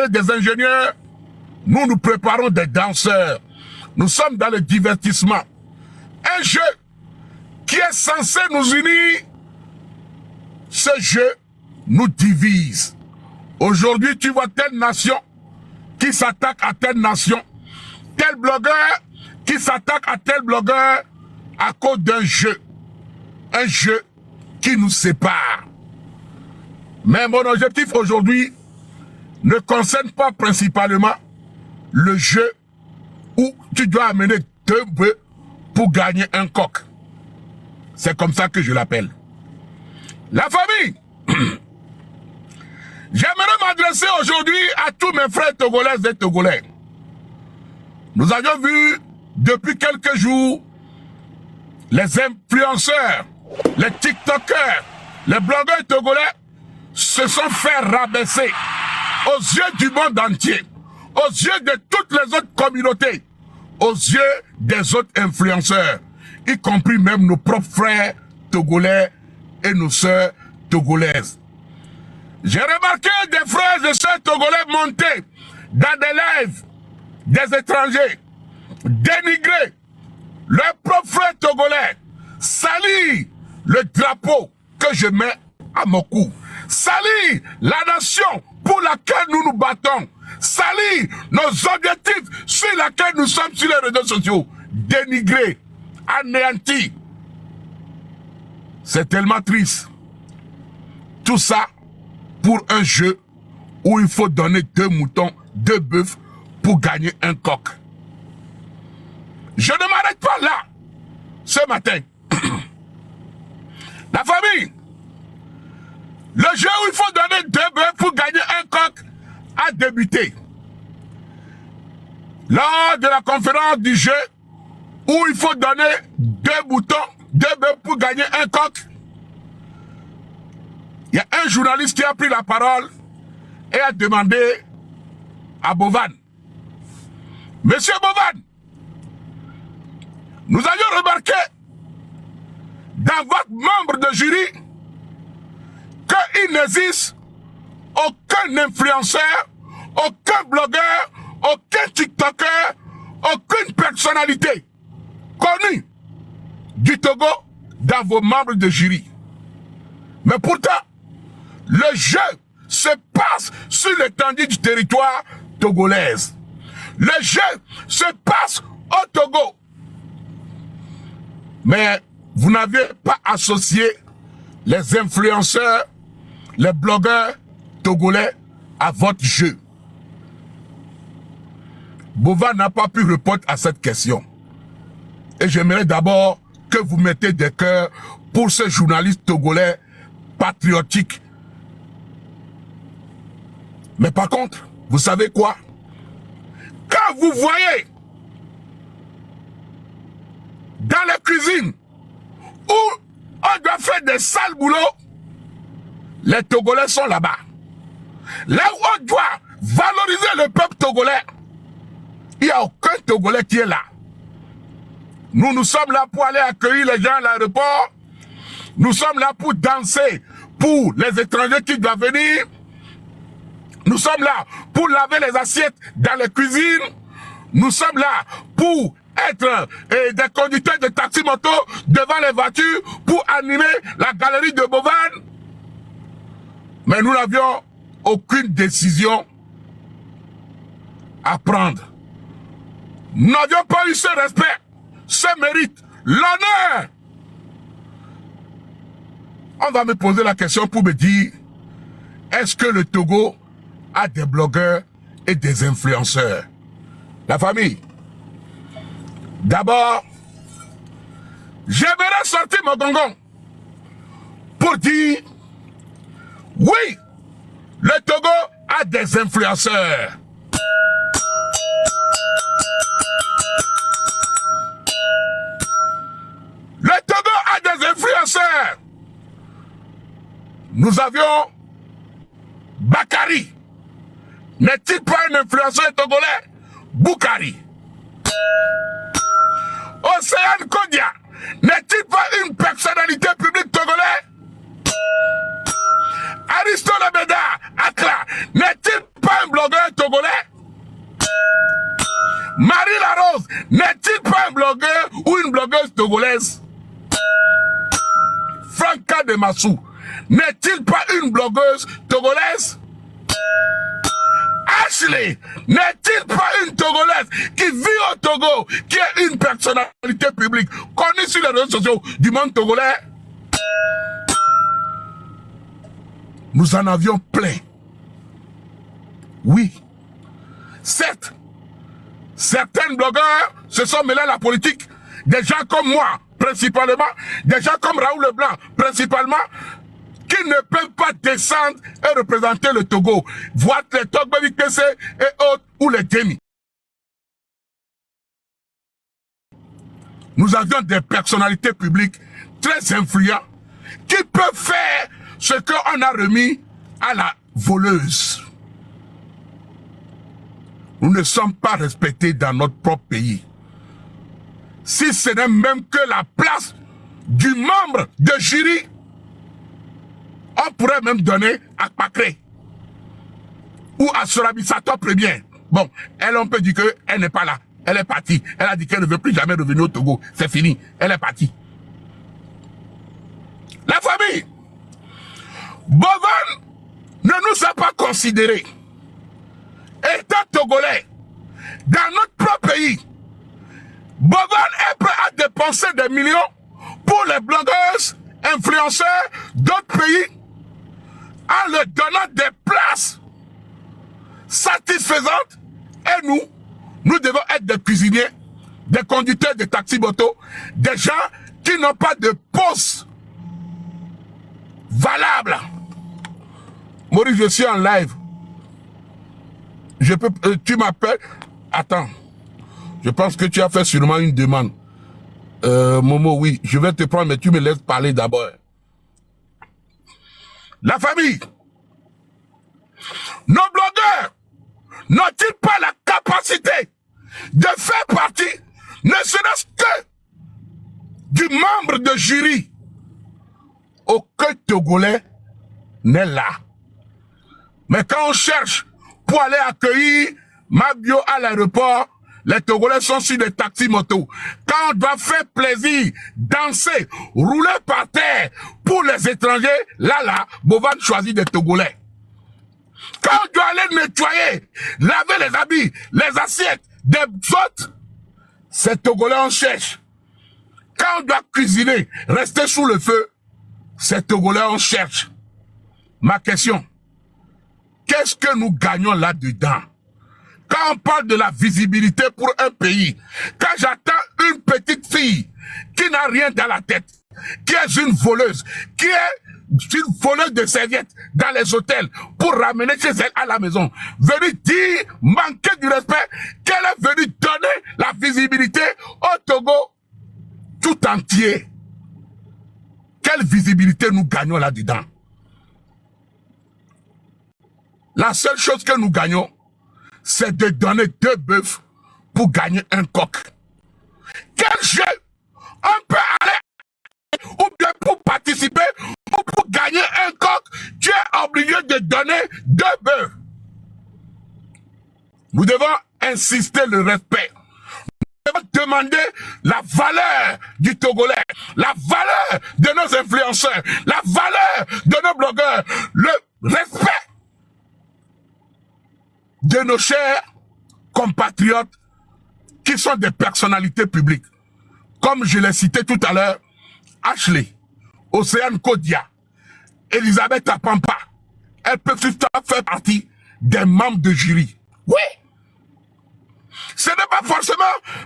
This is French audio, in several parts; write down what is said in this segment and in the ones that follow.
des ingénieurs, nous nous préparons des danseurs. Nous sommes dans le divertissement. Un jeu qui est censé nous unir, ce jeu nous divise. Aujourd'hui, tu vois telle nation qui s'attaque à telle nation, tel blogueur qui s'attaque à tel blogueur à cause d'un jeu. Un jeu qui nous sépare. Mais mon objectif aujourd'hui ne concerne pas principalement le jeu où tu dois amener 2 bœufs pour gagner un coq. C'est comme ça que je l'appelle. La famille, j'aimerais m'adresser aujourd'hui à tous mes frères togolaises et togolais. Nous avions vu depuis quelques jours les influenceurs, les tiktokers, les blogueurs togolais se sont fait rabaisser aux yeux du monde entier, aux yeux de toutes les autres communautés, aux yeux des autres influenceurs, y compris même nos propres frères togolais et nos sœurs togolaises. J'ai remarqué des frères et sœurs togolais monter dans des lives des étrangers, dénigrer leurs propres frères togolais, salir le drapeau que je mets à mon cou, salir la nation pour laquelle nous nous battons, salir nos objectifs sur lesquels nous sommes sur les réseaux sociaux, dénigrer, anéantir. C'est tellement triste. Tout ça pour un jeu où il faut donner 2 moutons, 2 bœufs pour gagner un coq. Je ne m'arrête pas là ce matin. La famille, le jeu où il faut donner 2 bœufs pour gagner un coq a débuté. Lors de la conférence du jeu où il faut donner 2 moutons, 2 bœufs pour gagner un coq, il y a un journaliste qui a pris la parole et a demandé à Bovan, Monsieur Bovan, nous avions remarqué dans votre membre de jury qu'il n'existe aucun influenceur, aucun blogueur, aucun tiktoker, aucune personnalité connue du Togo dans vos membres de jury. Mais pourtant, le jeu se passe sur l'étendue du territoire togolaise. Le jeu se passe au Togo. Mais vous n'avez pas associé les influenceurs, les blogueurs togolais à votre jeu. Bovan n'a pas pu répondre à cette question. Et j'aimerais d'abord que vous mettez des cœurs pour ce journaliste togolais patriotique. Mais par contre, vous savez quoi? Quand vous voyez dans la cuisine où on doit faire des sales boulots, les Togolais sont là-bas. Là où on doit valoriser le peuple togolais, il n'y a aucun Togolais qui est là. Nous sommes là pour aller accueillir les gens à l'aéroport. Nous sommes là pour danser pour les étrangers qui doivent venir. Nous sommes là pour laver les assiettes dans les cuisines. Nous sommes là pour être des conducteurs de taxi-moto devant les voitures pour animer la galerie de Bovan. Mais nous n'avions aucune décision à prendre. Nous n'avions pas eu ce respect, ce mérite, l'honneur. On va me poser la question pour me dire, est-ce que le Togo a des blogueurs et des influenceurs? La famille, d'abord, j'aimerais sortir mon gongon pour dire, oui, le Togo a des influenceurs. Le Togo a des influenceurs. Nous avions Bakari. N'est-il pas un influenceur togolais? Boukari. Océane Kodia. N'est-il pas une personnalité publique togolaise? Aristo Lebeda, Akla. N'est-il pas un blogueur togolais? Marie Larose n'est-il pas un blogueur ou une blogueuse togolaise? Franca de Massou n'est-il pas une blogueuse togolaise? Ashley n'est-il pas une Togolaise qui vit au Togo, qui est une personnalité publique connue sur les réseaux sociaux du monde togolais? Nous en avions plein. Oui. Certes, certains blogueurs se sont mêlés à la politique. Des gens comme moi, principalement. Des gens comme Raoul Leblanc, principalement. Qui ne peuvent pas descendre et représenter le Togo. Voir les Togo BKC et autres, ou les Demi. Nous avions des personnalités publiques très influentes qui peuvent faire ce qu'on a remis à la voleuse. Nous ne sommes pas respectés dans notre propre pays. Si ce n'est même que la place du membre de jury, on pourrait même donner à Pacré ou à Sorabissato Premier. Bon, elle, on peut dire qu'elle n'est pas là. Elle est partie. Elle a dit qu'elle ne veut plus jamais revenir au Togo. C'est fini. Elle est partie. La famille. Bovan ne nous a pas considérés. Étant togolais, dans notre propre pays, Bovan est prêt à dépenser des millions pour les blogueuses, influenceurs d'autres pays, en leur donnant des places satisfaisantes. Et nous devons être des cuisiniers, des conducteurs de taxi-moto, des gens qui n'ont pas de poste valable. Maurice, je suis en live. Je peux, tu m'appelles. Attends. Je pense que tu as fait sûrement une demande. Momo, oui, je vais te prendre, mais tu me laisses parler d'abord. La famille. Nos blogueurs n'ont-ils pas la capacité de faire partie, ne serait-ce que du membre de jury? Aucun Togolais n'est là. Mais quand on cherche pour aller accueillir Mabio à l'aéroport, les Togolais sont sur des taxis-motos. Quand on doit faire plaisir, danser, rouler par terre pour les étrangers, là, Bovan choisit des Togolais. Quand on doit aller nettoyer, laver les habits, les assiettes, des autres, ces Togolais on cherche. Quand on doit cuisiner, rester sous le feu, ces Togolais on cherche. Ma question, qu'est-ce que nous gagnons là-dedans? Quand on parle de la visibilité pour un pays, quand j'attends une petite fille qui n'a rien dans la tête, qui est une voleuse, qui est une voleuse de serviettes dans les hôtels pour ramener chez elle à la maison, venir dire, manquer du respect, qu'elle est venue donner la visibilité au Togo tout entier. Quelle visibilité nous gagnons là-dedans? La seule chose que nous gagnons, c'est de donner 2 bœufs pour gagner un coq. Quel jeu on peut aller ou bien pour participer ou pour gagner un coq, tu es obligé de donner 2 bœufs. Nous devons insister le respect. Nous devons demander la valeur du Togolais, la valeur de nos influenceurs, la valeur de nos blogueurs, le respect de nos chers compatriotes qui sont des personnalités publiques. Comme je l'ai cité tout à l'heure, Ashley, Océane Kodia, Elisabeth Apampa, elles peuvent tout à fait faire partie des membres de jury. Oui. Ce n'est pas forcément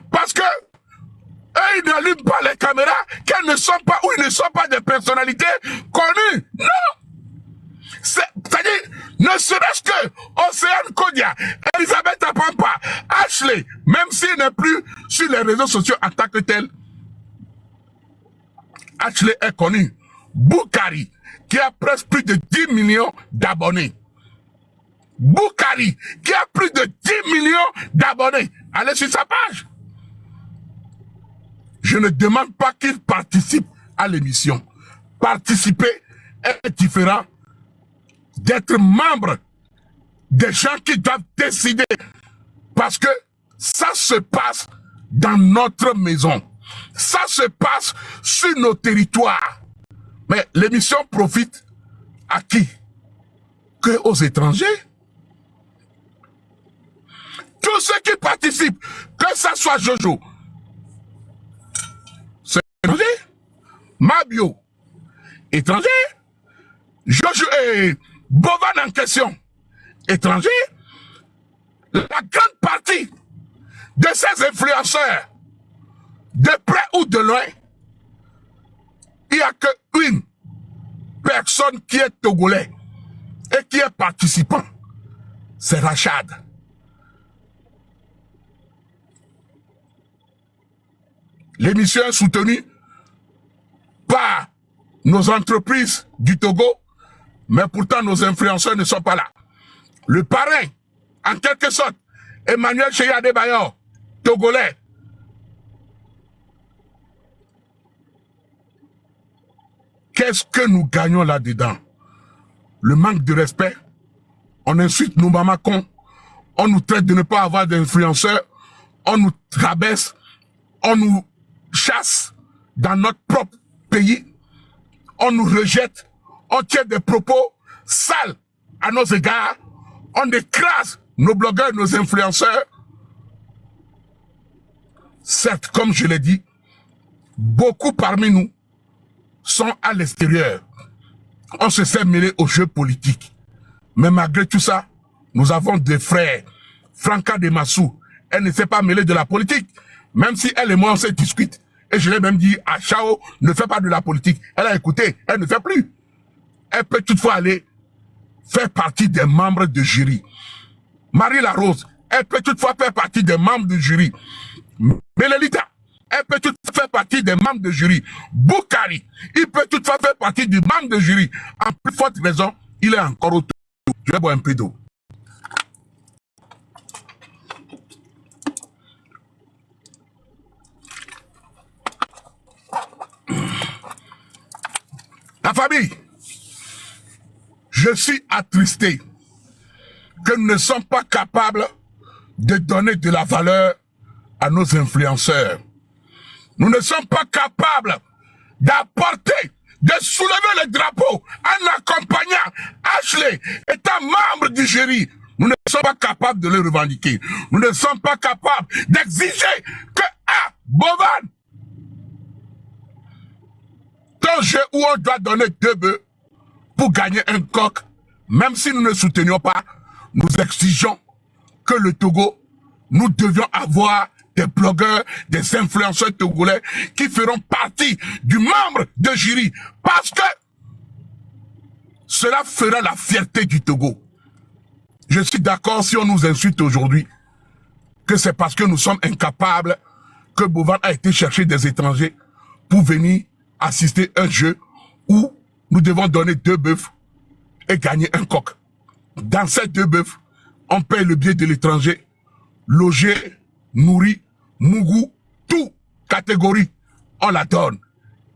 parce que eux, ils n'allument pas les caméras qu'elles ne sont pas ou ils ne sont pas des personnalités connues. Non. C'est-à-dire, ne serait-ce que Océane Kodia, Elisabeth Apampa, Ashley, même s'il n'est plus sur les réseaux sociaux en tant que tel, Ashley est connu. Boukari, qui a presque plus de 10 millions d'abonnés. Boukari, qui a plus de 10 millions d'abonnés. Allez sur sa page. Je ne demande pas qu'il participe à l'émission. Participer est différent d'être membre des gens qui doivent décider. Parce que ça se passe dans notre maison. Ça se passe sur nos territoires. Mais l'émission profite à qui? Que aux étrangers. Tous ceux qui participent, que ça soit Jojo, c'est étranger. Mabio, étranger. Jojo et Bovan en question, étranger. La grande partie de ces influenceurs, de près ou de loin, il n'y a qu'une personne qui est togolais et qui est participant. C'est Rachad. L'émission est soutenue par nos entreprises du Togo, mais pourtant nos influenceurs ne sont pas là. Le parrain, en quelque sorte, Emmanuel Cheyade Bayor, togolais. Qu'est-ce que nous gagnons là-dedans? Le manque de respect. On insulte nos mamacons. On nous traite de ne pas avoir d'influenceurs. On nous rabaisse. On nous chasse dans notre propre pays. On nous rejette. On tient des propos sales à nos égards. On écrase nos blogueurs, nos influenceurs. Certes, comme je l'ai dit, beaucoup parmi nous sont à l'extérieur. On se s'est mêlé aux jeux politiques. Mais malgré tout ça, nous avons des frères. Franca de Massou, elle ne s'est pas mêlée de la politique. Même si elle et moi, on se discute. Et je l'ai même dit à Chao, ne fais pas de la politique. Elle a écouté, elle ne fait plus. Elle peut toutefois aller faire partie des membres de jury. Marie Larose, elle peut toutefois faire partie des membres du jury. Mélélita, elle peut toutefois faire partie des membres de jury. Boukari, il peut toutefois faire partie du membre de jury. En plus forte raison, il est encore au tour. Je vais boire un peu d'eau. La famille, je suis attristé que nous ne sommes pas capables de donner de la valeur à nos influenceurs. Nous ne sommes pas capables d'apporter, de soulever le drapeau en accompagnant Ashley étant membre du jury. Nous ne sommes pas capables de le revendiquer. Nous ne sommes pas capables d'exiger que Bovan, ton jeu où on doit donner 2 bœufs pour gagner un coq, même si nous ne soutenions pas, nous exigeons que le Togo, nous devions avoir des blogueurs, des influenceurs togolais qui feront partie du membre de jury parce que cela fera la fierté du Togo. Je suis d'accord si on nous insulte aujourd'hui que c'est parce que nous sommes incapables que Bovan a été chercher des étrangers pour venir assister à un jeu où nous devons donner 2 bœufs et gagner un coq. Dans ces 2 bœufs, on paye le billet de l'étranger, logé, nourri, mougou, tout catégorie, on la donne.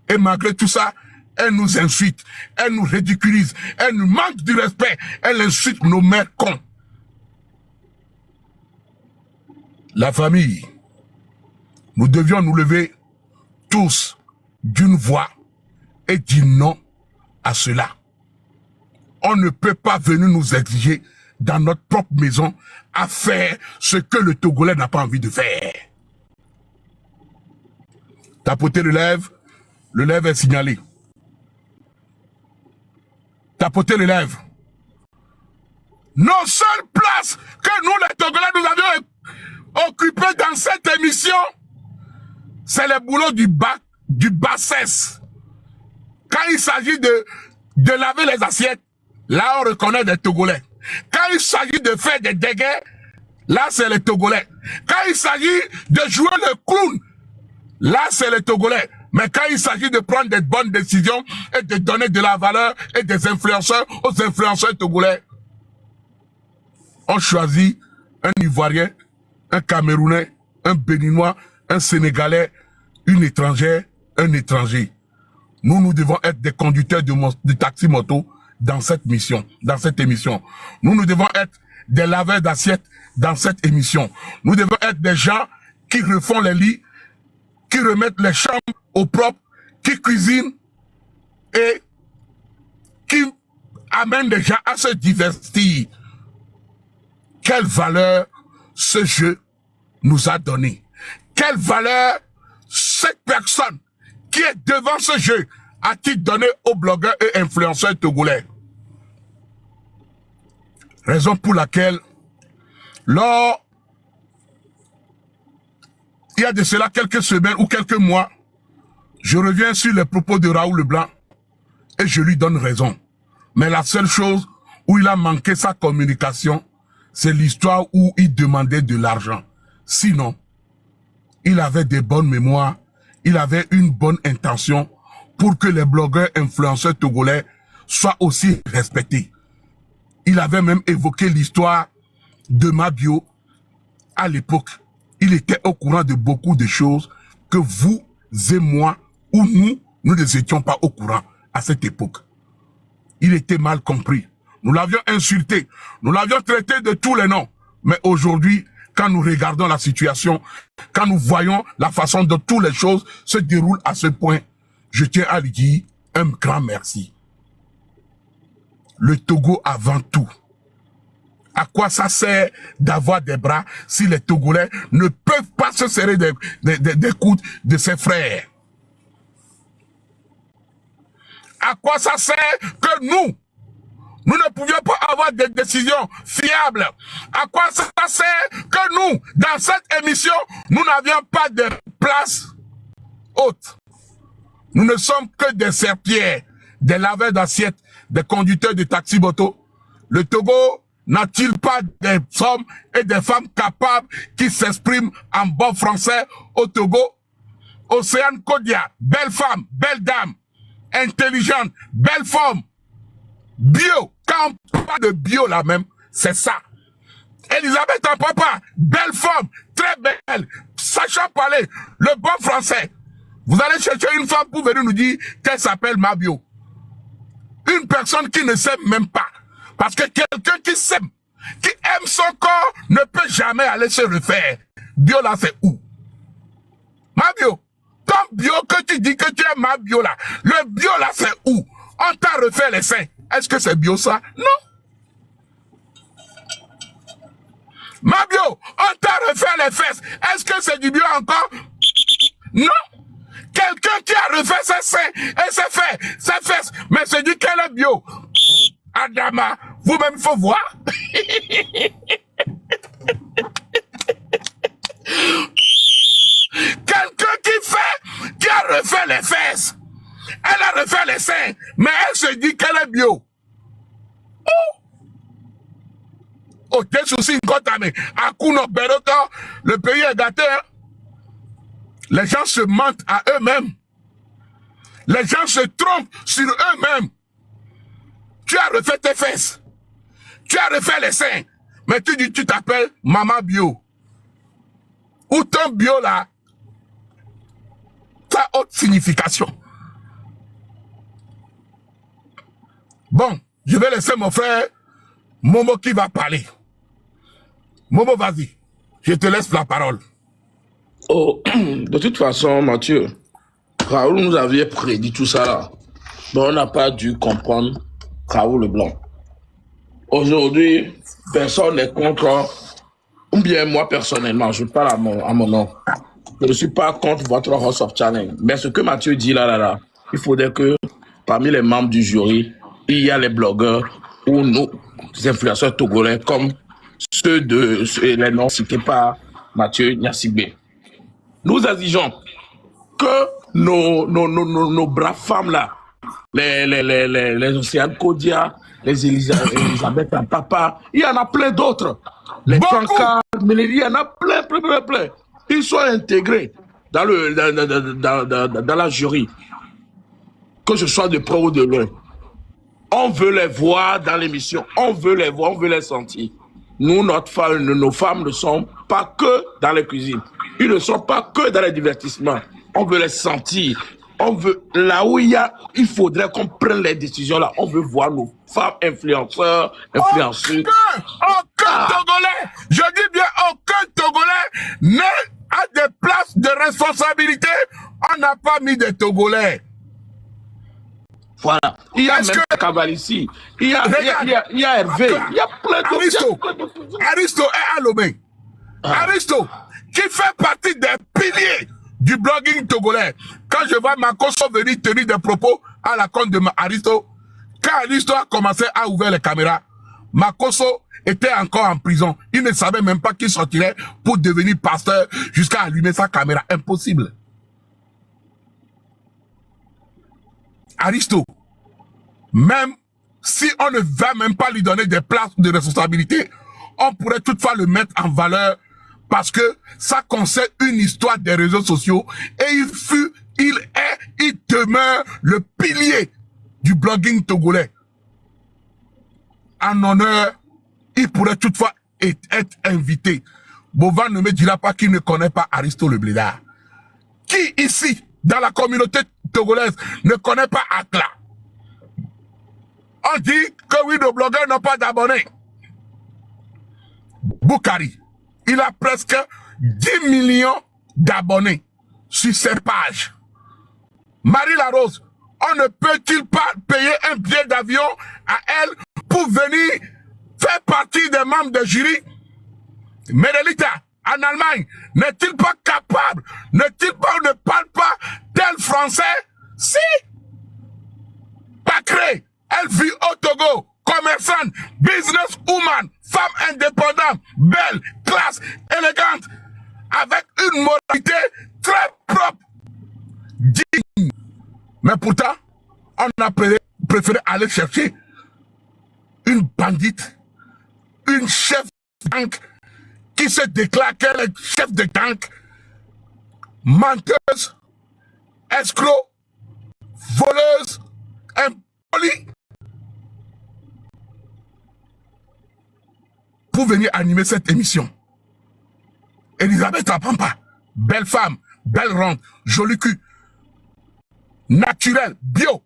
Et malgré tout ça, elle nous insulte, elle nous ridiculise, elle nous manque du respect, elle insulte nos mères cons. La famille, nous devions nous lever tous d'une voix et dire non à cela. On ne peut pas venir nous exiger dans notre propre maison à faire ce que le Togolais n'a pas envie de faire. Tapoter le lèvre est signalé. Tapoter le lèvre. Nos seules places que nous les Togolais nous avions occupées dans cette émission, c'est le boulot du bassesse. Quand il s'agit de laver les assiettes, là on reconnaît des Togolais. Quand il s'agit de faire des dégâts, là c'est les Togolais. Quand il s'agit de jouer le clown, là c'est les Togolais. Mais quand il s'agit de prendre des bonnes décisions et de donner de la valeur et des influenceurs aux influenceurs togolais, on choisit un Ivoirien, un Camerounais, un Béninois, un Sénégalais, une étrangère, un étranger. Nous devons être des conducteurs de taxi-moto dans cette mission, dans cette émission. Nous devons être des laveurs d'assiettes dans cette émission. Nous devons être des gens qui refont les lits, qui remettent les chambres au propre, qui cuisinent et qui amènent les gens à se divertir. Quelle valeur ce jeu nous a donné? Quelle valeur cette personne qui est devant ce jeu a-t-il donné aux blogueurs et influenceurs togolais? Raison pour laquelle, lors, il y a de cela quelques semaines ou quelques mois, je reviens sur les propos de Raoul Leblanc et je lui donne raison. Mais la seule chose où il a manqué sa communication, c'est l'histoire où il demandait de l'argent. Sinon, il avait des bonnes mémoires, il avait une bonne intention pour que les blogueurs influenceurs togolais soient aussi respectés. Il avait même évoqué l'histoire de Mabio à l'époque. Il était au courant de beaucoup de choses que vous et moi, ou nous ne étions pas au courant à cette époque. Il était mal compris. Nous l'avions insulté. Nous l'avions traité de tous les noms. Mais aujourd'hui, quand nous regardons la situation, quand nous voyons la façon dont toutes les choses se déroulent à ce point, je tiens à lui dire un grand merci. Le Togo avant tout. À quoi ça sert d'avoir des bras si les Togolais ne peuvent pas se serrer des coudes de ses frères? À quoi ça sert que nous ne pouvions pas avoir des décisions fiables? À quoi ça sert que nous, dans cette émission, nous n'avions pas de place haute? Nous ne sommes que des serpillères, des laveurs d'assiettes, des conducteurs de taxi-moto. Le Togo n'a-t-il pas des hommes et des femmes capables qui s'expriment en bon français au Togo? Océane Kodia, belle femme, belle dame, intelligente, belle femme, bio, quand on parle de bio là même, c'est ça. Elisabeth en papa, belle femme, très belle, sachant parler le bon français. Vous allez chercher une femme pour venir nous dire qu'elle s'appelle Mabio. Une personne qui ne s'aime même pas. Parce que quelqu'un qui s'aime, qui aime son corps, ne peut jamais aller se refaire. Bio là, c'est où? Mabio. Ton bio que tu dis que tu es Mabio là, le bio là, c'est où? On t'a refait les seins. Est-ce que c'est bio ça? Non. Mabio, on t'a refait les fesses. Est-ce que c'est du bio encore? Non. Quelqu'un qui a refait ses seins et ses fesses, mais c'est du quel est bio? Adama, vous-même, il faut voir. Quelqu'un qui a refait les fesses. Elle a refait les seins, mais elle se dit qu'elle est bio. Oh, t'es souci, Akuno Beroto, le pays est gâté. Les gens se mentent à eux-mêmes. Les gens se trompent sur eux-mêmes. Tu as refait tes fesses. Tu as refait les seins. Mais tu dis, tu t'appelles Maman Bio. Ou ton bio là, ça a autre signification. Bon, je vais laisser mon frère Momo qui va parler. Momo, vas-y. Je te laisse la parole. Oh, de toute façon, Mathieu, Raoul nous avait prédit tout ça là. Mais on n'a pas dû comprendre Raoul Leblanc. Aujourd'hui, personne n'est contre, ou bien moi personnellement, je parle à mon nom. Je ne suis pas contre votre House of Challenge. Mais ce que Mathieu dit là, il faudrait que parmi les membres du jury, il y a les blogueurs ou nous, les influenceurs togolais, comme ceux de les noms cités par Mathieu Niassibé. Nous exigeons que nos braves femmes là, les Océane Kodia, les Elisabeth en papa, il y en a plein d'autres. Les Kanka, il y en a plein. Ils sont intégrés dans la jury. Que ce soit de près ou de loin. On veut les voir dans l'émission. On veut les voir, on veut les sentir. Nous, nos femmes ne sont pas que dans les cuisines. Ils ne sont pas que dans les divertissements. On veut les sentir. On veut, là où il faudrait qu'on prenne les décisions là, on veut voir nos femmes influenceurs, influenceuses. Aucun Togolais, je dis bien aucun Togolais n'est à des places de responsabilité. On n'a pas mis des Togolais. Voilà. Il y a même Kabal ici. Il y a Hervé. Il y a plein de... Aristo est à Lomé. Aristo, qui fait partie des piliers du blogging togolais. Quand je vois Makoso venir tenir des propos à la compte de Aristo, quand Aristo a commencé à ouvrir les caméras, Makoso était encore en prison. Il ne savait même pas qu'il sortirait pour devenir pasteur jusqu'à allumer sa caméra. Impossible. Aristo, même si on ne va même pas lui donner des places de responsabilité, on pourrait toutefois le mettre en valeur parce que ça concerne une histoire des réseaux sociaux et il demeure le pilier du blogging togolais. En honneur, il pourrait toutefois être invité. Bovan ne me dira pas qu'il ne connaît pas Aristo le Blédard. Qui ici, dans la communauté togolaise, ne connaît pas Akla? On dit que oui, nos blogueurs n'ont pas d'abonnés. Boukari, il a presque 10 millions d'abonnés sur ses pages. Marie Larose, on ne peut-il pas payer un billet d'avion à elle pour venir faire partie des membres de jury? Merelita, en Allemagne, n'est-il pas capable, n'est-il pas ou ne parle pas tel français? Si! Pacré, elle vit au Togo, commerçante, businesswoman, femme indépendante, belle, classe, élégante, avec une moralité très propre, digne. Mais pourtant, on a préféré aller chercher une bandite, une chef de gang qui se déclare qu'elle est chef de gang, menteuse, escroc, voleuse, impolie, pour venir animer cette émission. Elisabeth Apampa, belle femme, belle ronde, joli cul, naturel, bio,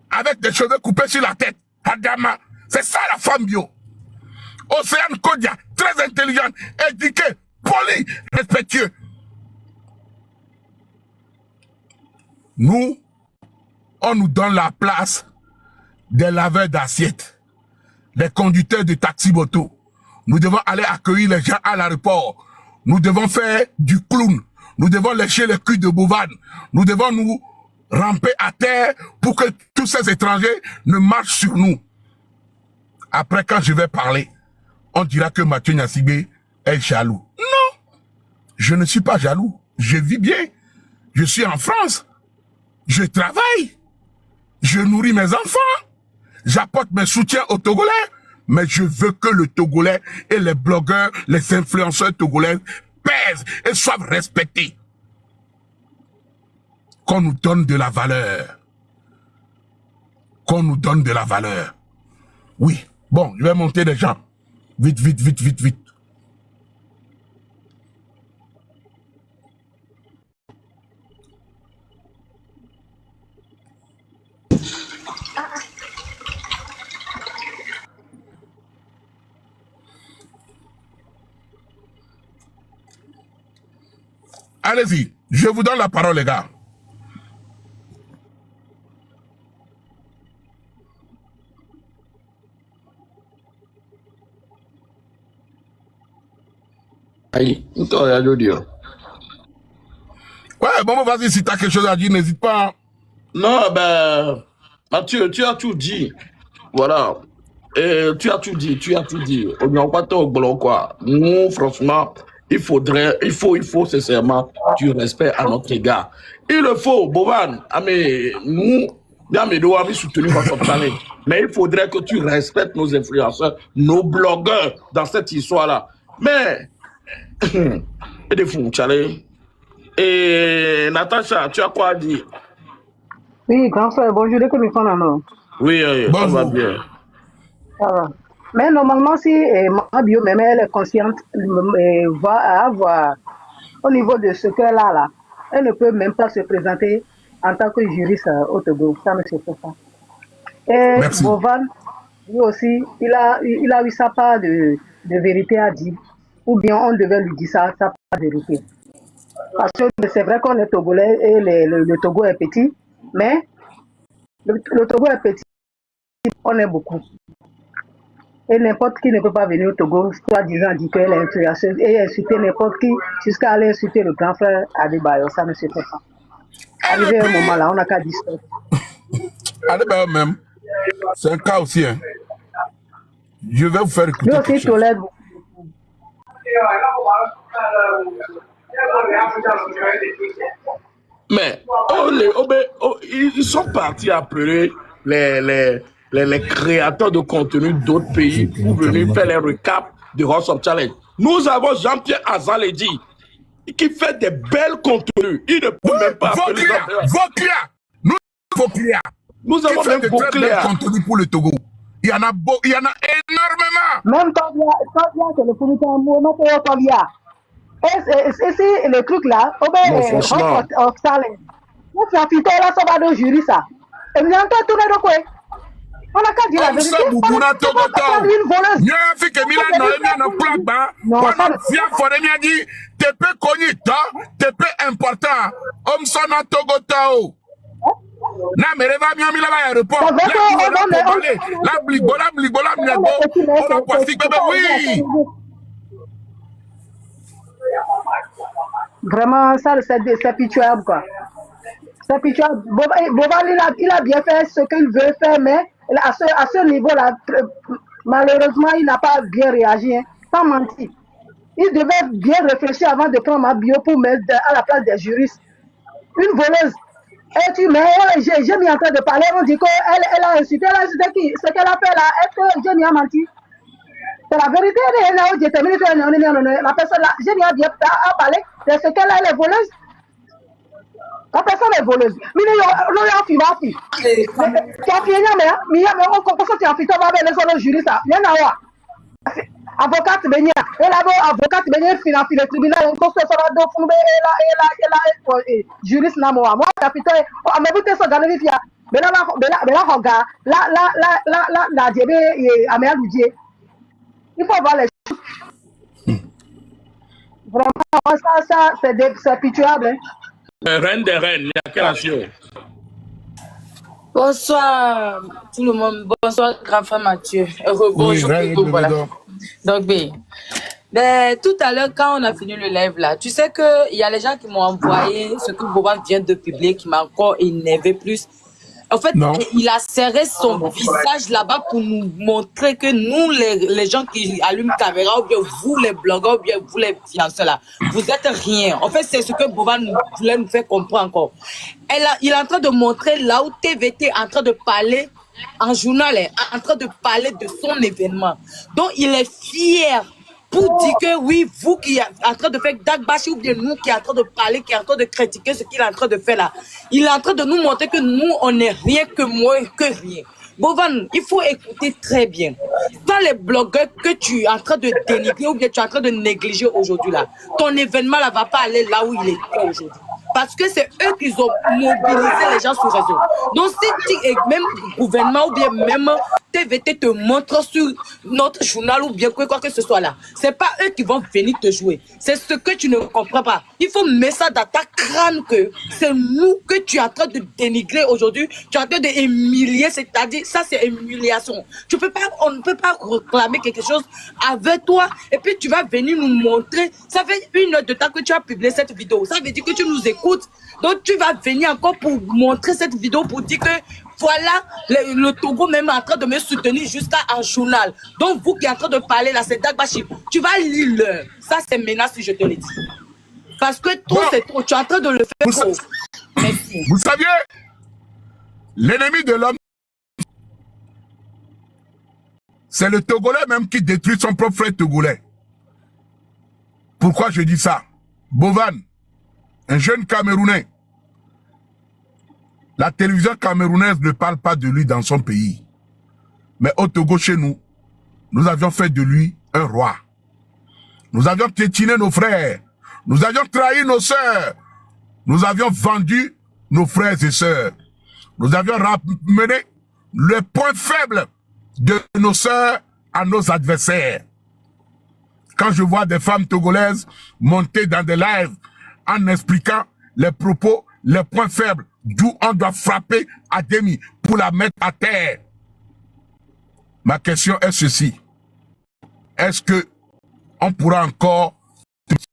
avec des cheveux coupés sur la tête, Adama, c'est ça la femme bio. Océane Kodia, très intelligente, éduquée, polie, respectueux. Nous, on nous donne la place des laveurs d'assiettes, des conducteurs de taxi-moto. Nous devons aller accueillir les gens à l'aéroport. Nous devons faire du clown. Nous devons lécher le cul de Bovan. Nous devons nous ramper à terre pour que tous ces étrangers ne marchent sur nous. Après, quand je vais parler, on dira que Mathieu Nyassibé est jaloux. Non, je ne suis pas jaloux. Je vis bien. Je suis en France. Je travaille. Je nourris mes enfants. J'apporte mes soutiens aux Togolais. Mais je veux que le Togolais et les blogueurs, les influenceurs togolais pèsent et soient respectés. Qu'on nous donne de la valeur. Qu'on nous donne de la valeur. Oui. Bon, je vais monter les gens. Vite, vite, vite, vite, vite. Allez-y, je vous donne la parole, les gars. Aïe, toi, il y a dire. Ouais, bon, vas-y, si tu as quelque chose à dire, n'hésite pas. Non, ben, Mathieu, tu as tout dit. Voilà. Et tu as tout dit, tu as tout dit. On n'a pas au bloc, quoi. Nous, franchement, il faut sincèrement du respect à notre égard. Il le faut, Bovan. Mais nous, nous avons soutenu votre planète. Mais il faudrait que tu respectes nos influenceurs, nos blogueurs dans cette histoire-là. Mais, et des fous, Tchalé. Et Natacha, tu as quoi à dire? Oui, grand frère, bonjour, que nous faisons. Oui, on va bien. Ça va. Mais normalement, si ma bio, même elle est consciente, va avoir, au niveau de ce qu'elle a là, elle ne peut même pas se présenter en tant que juriste au Togo, ça, M. Fofa. Et Merci. Bovan, lui aussi, il a eu sa part de vérité à dire. Ou bien on devait lui dire sa part de vérité. Parce que c'est vrai qu'on est Togolais et le Togo est petit, mais le Togo est petit, on est beaucoup. Et n'importe qui ne peut pas venir au Togo, soi-disant dire qu'elle est influenceuse et insulter n'importe qui jusqu'à aller insulter le grand frère Adebayo. Ça ne se fait pas. Arrivé à un moment là, on n'a qu'à dire ça. Adebayo même, c'est un cas aussi. Hein. Je vais vous faire écouter Lui quelque aussi chose. tolère beaucoup. Mais ils sont partis appeler les créateurs de contenu d'autres pays pour venir faire les recaps de House of Challenge. Nous avons Jean-Pierre Azaledi qui fait des belles contenus. Il ne peut même pas appeler les gens. Voclia. Nous, Voclia. Nous Qui avons fait même de très belles Voclia. contenus pour le Togo. Il y en a énormément. Même quand il y a c'est le fournisseur Mohamed Tobia. Et c'est le truc là, Non, franchement. of Talent. Nous faisons là, ça va de jury ça. Et nous avons tourné de quoi? On a qu'à dire la Comme vérité. ça, Boubouna On va pas prendre une voleuse. Nya Afrique Milan na plagba. Non, On ça a ne- bien foré mia dit TP cognita, TP important. Homme son na Togotao. Na mereva mia mila ba aéroport. C'est vrai qu'on La on la bligola mnego. On va passer bébé oui. Vraiment, ça, c'est pitoyable, quoi. C'est pitoyable. Boban, il a bien fait ce qu'il veut faire, mais à ce niveau-là, malheureusement, il n'a pas bien réagi, hein, sans mentir. Il devait bien réfléchir avant de prendre ma bio pour mettre à la place des juristes. Une voleuse. Et tu mets, j'ai mis en train de parler, on dit qu'elle a insulté qui? Ce qu'elle a fait là, est-ce que j'ai mis à mentir? C'est la vérité, la personne là, j'ai bien à parler de ce qu'elle a, elle est voleuse. La personne est voleuse. Mais nous, tu as fini, mais on comprend que tu as fini, tu vas aller sur le juriste. Il y en a quoi? Avocate, elle a avocate, le tribunal, on se sera de fumée, et juriste, moi, tu as fini, mais vous êtes sur la vérité. Mais là, regarde, la DB et Améa Loudier. Il faut voir les choses. Vraiment, ça c'est pitoyable. Hein. Reine des reines, il y a quelle nation? Bonsoir tout le monde, bonsoir grand frère Mathieu. Bonjour Togo, voilà. Donc ben, tout à l'heure quand on a fini le live là, tu sais que il y a les gens qui m'ont envoyé ce que Boban vient de publier qui m'a encore énervé plus. En fait, Non. il a serré son visage là-bas pour nous montrer que nous, les gens qui allument caméra, ou bien vous, les blogueurs, ou bien vous, les financeurs là, vous êtes rien. En fait, c'est ce que Boban voulait nous faire comprendre encore. Il est en train de montrer là où TVT est en train de parler en journal, est en train de parler de son événement. Donc, il est fier pour dire que oui, vous qui êtes en train de faire Dagbashi ou bien nous qui est en train de parler, qui est en train de critiquer ce qu'il est en train de faire là, il est en train de nous montrer que nous, on n'est rien que moins que rien. Bovan, il faut écouter très bien. Dans les blogueurs que tu es en train de dénigrer ou bien tu es en train de négliger aujourd'hui là, ton événement là va pas aller là où il est aujourd'hui. Parce que c'est eux qui ont mobilisé les gens sur réseau. Donc si même le gouvernement ou bien même TVT te montre sur notre journal ou bien quoi que ce soit là, c'est pas eux qui vont venir te jouer. C'est ce que tu ne comprends pas. Il faut mettre ça dans ta crâne que c'est nous que tu es en train de dénigrer aujourd'hui. Tu es en train d'humilier, c'est-à-dire ça c'est humiliation. On ne peut pas réclamer quelque chose avec toi et puis tu vas venir nous montrer. Ça fait 1 heure de temps que tu as publié cette vidéo. Ça veut dire que tu nous écoutes. Donc tu vas venir encore pour montrer cette vidéo pour dire que voilà, le Togo même est en train de me soutenir jusqu'à un journal. Donc vous qui êtes en train de parler là, c'est Dagbashi. Tu vas lire l'heure. Ça c'est menace si je te le dis. Parce que trop c'est trop. Tu es en train de le faire trop. Merci. Vous saviez, l'ennemi de l'homme, c'est le Togolais même qui détruit son propre frère Togolais. Pourquoi je dis ça? Bovan, un jeune Camerounais. La télévision camerounaise ne parle pas de lui dans son pays. Mais au Togo, chez nous, nous avions fait de lui un roi. Nous avions piétiné nos frères. Nous avions trahi nos sœurs. Nous avions vendu nos frères et sœurs. Nous avions ramené le point faible de nos sœurs à nos adversaires. Quand je vois des femmes togolaises monter dans des lives en expliquant les propos, les points faibles, d'où on doit frapper à demi pour la mettre à terre. Ma question est ceci. Est-ce que on pourra encore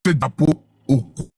ce drapeau au cou